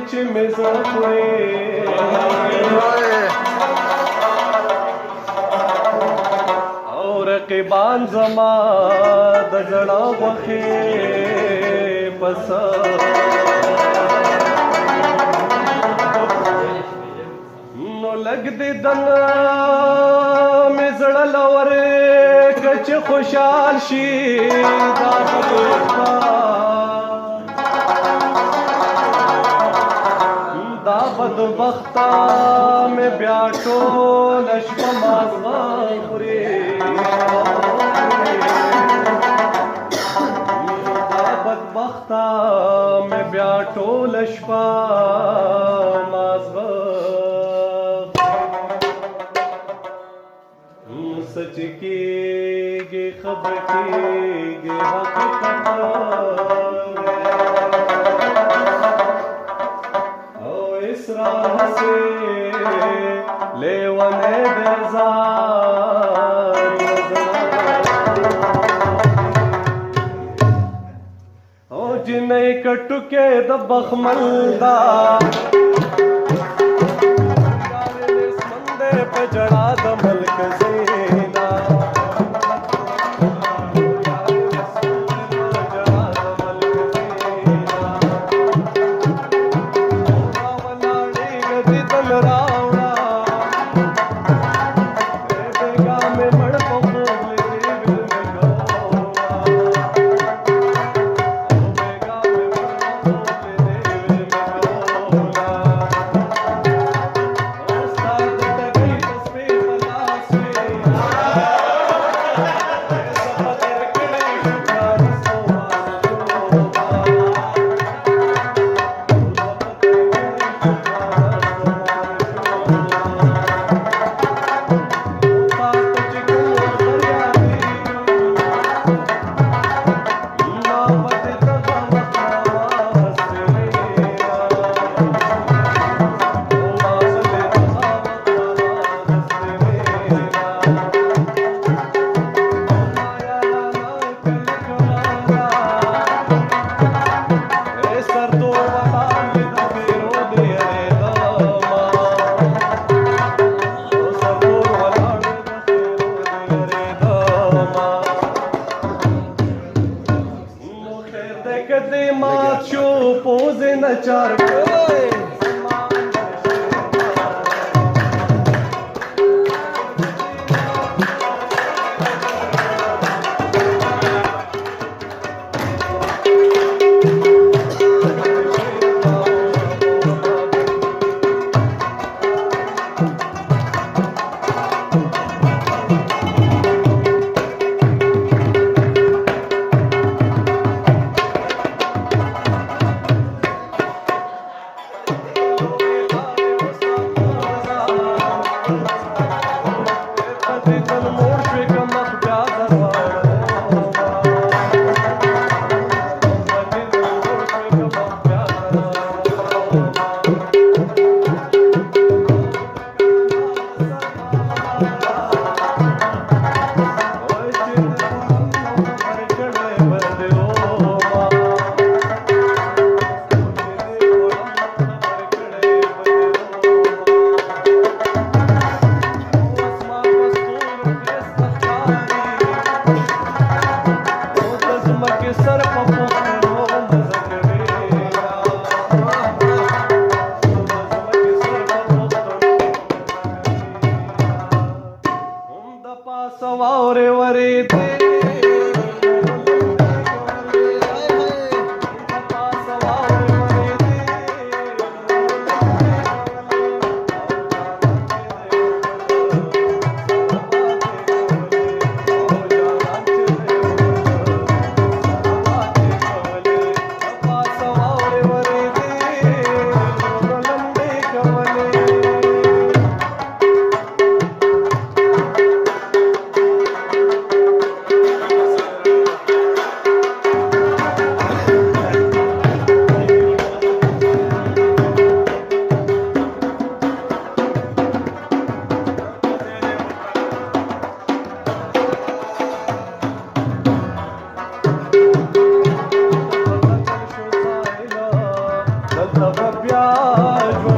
چې مې زړه خورې او رقیبان زما د زړه غوښې په سر نو لږ دې دنه مې زړه لورې که چې خوشحال شي دا بدبخته مې بیا ټوله شپه مازغه خوري دا بدبخته مې بیا ټوله شپه مازغه سچ کېږي خبر کېږي حقیقت اسرار سے لیوانے بیزار او جنہیں کٹو کے دبخمل دا سمندے پہ جڑا دا ملک زینا चार به بیا ژوند